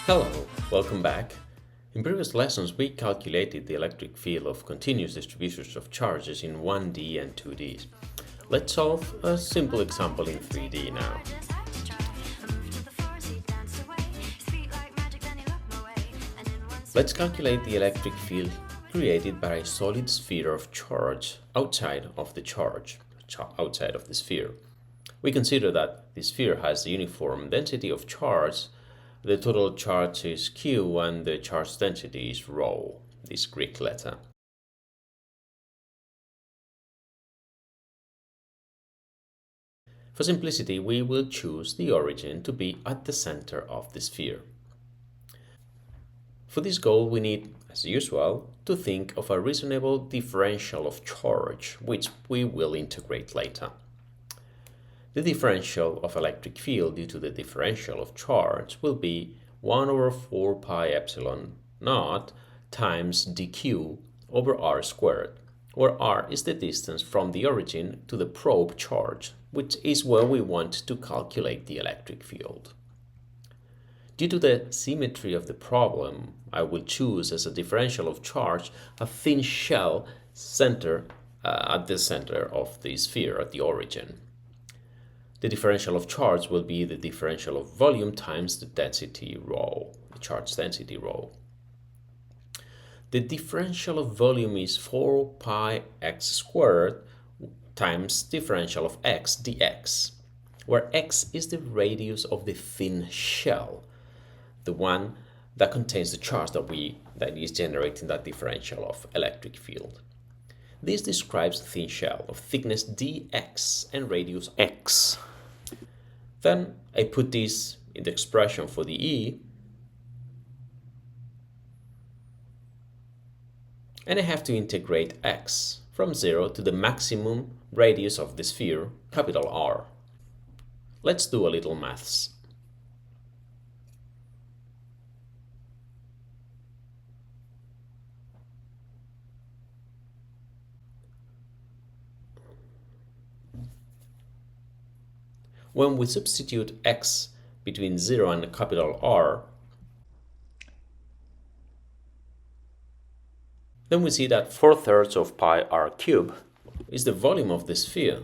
Hello, welcome back. In previous lessons, we calculated the electric field of continuous distributions of charges in 1D and 2D. Let's solve a simple example in 3D now. Let's calculate the electric field created by a solid sphere of charge outside of the sphere. We consider that the sphere has a uniform density of charge. The total charge is Q and the charge density is rho, this Greek letter. For simplicity, we will choose the origin to be at the center of the sphere. For this goal, we need, as usual, to think of a reasonable differential of charge, which we will integrate later. The differential of electric field due to the differential of charge will be 1 over 4 pi epsilon naught times dq over r squared, where r is the distance from the origin to the probe charge, which is where we want to calculate the electric field. Due to the symmetry of the problem, I will choose as a differential of charge a thin shell at the center of the sphere at the origin. The differential of charge will be the differential of volume times the density rho, the charge density rho. The differential of volume is 4 pi x squared times differential of x dx, where x is the radius of the thin shell, the one that contains the charge that is generating that differential of electric field. This describes the thin shell of thickness dx and radius x. Then I put this in the expression for the E, and I have to integrate x from 0 to the maximum radius of the sphere, capital R. Let's do a little maths. When we substitute x between 0 and capital R, then we see that 4/3 of pi r cubed is the volume of the sphere,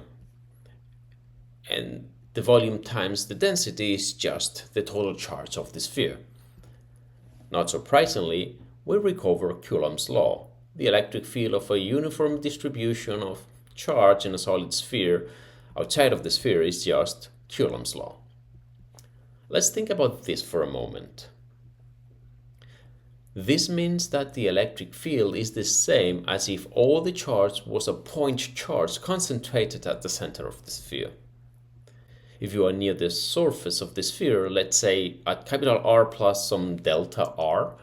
and the volume times the density is just the total charge of the sphere. Not surprisingly, we recover Coulomb's law. The electric field of a uniform distribution of charge in a solid sphere outside of the sphere is just Coulomb's law. Let's think about this for a moment. This means that the electric field is the same as if all the charge was a point charge concentrated at the center of the sphere. If you are near the surface of the sphere, let's say at capital R plus some delta R,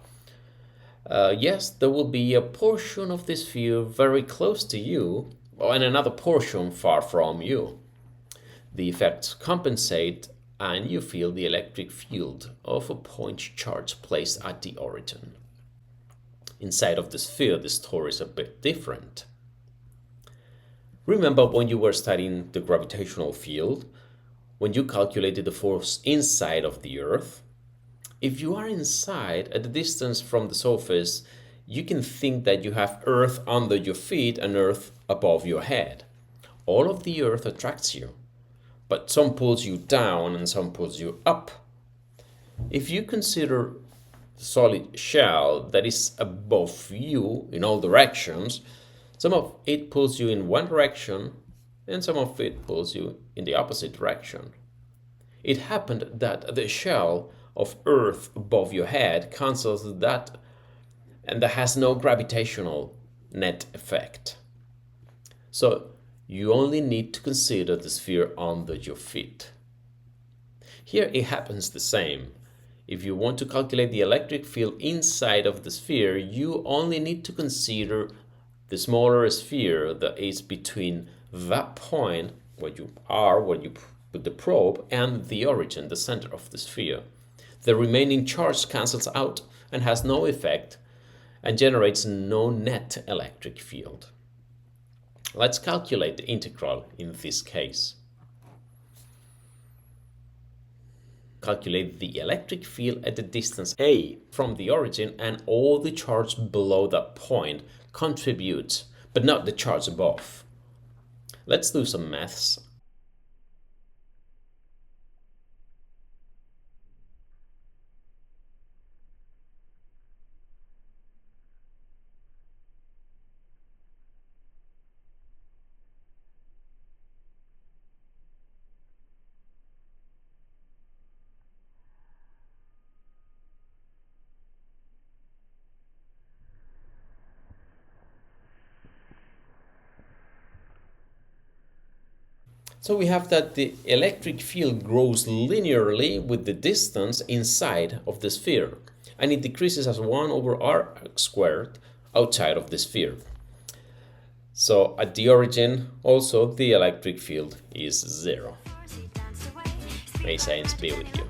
yes, there will be a portion of the sphere very close to you and another portion far from you. The effects compensate and you feel the electric field of a point charge placed at the origin. Inside of the sphere, the story is a bit different. Remember when you were studying the gravitational field, when you calculated the force inside of the Earth? If you are inside at a distance from the surface, you can think that you have Earth under your feet and Earth above your head. All of the Earth attracts you, but some pulls you down and some pulls you up. If you consider the solid shell that is above you in all directions, some of it pulls you in one direction and some of it pulls you in the opposite direction. It happened that the shell of Earth above your head cancels that, and that has no gravitational net effect. So you only need to consider the sphere under your feet. Here it happens the same. If you want to calculate the electric field inside of the sphere, you only need to consider the smaller sphere that is between that point where you put the probe and the origin, the center of the sphere. The remaining charge cancels out and has no effect and generates no net electric field. Let's calculate the integral in this case. calculate the electric field at the distance a from the origin, and all the charge below that point contributes, but not the charge above. Let's do some maths. So we have that the electric field grows linearly with the distance inside of the sphere, and it decreases as 1 over r squared outside of the sphere. So at the origin, also the electric field is 0. May science be with you.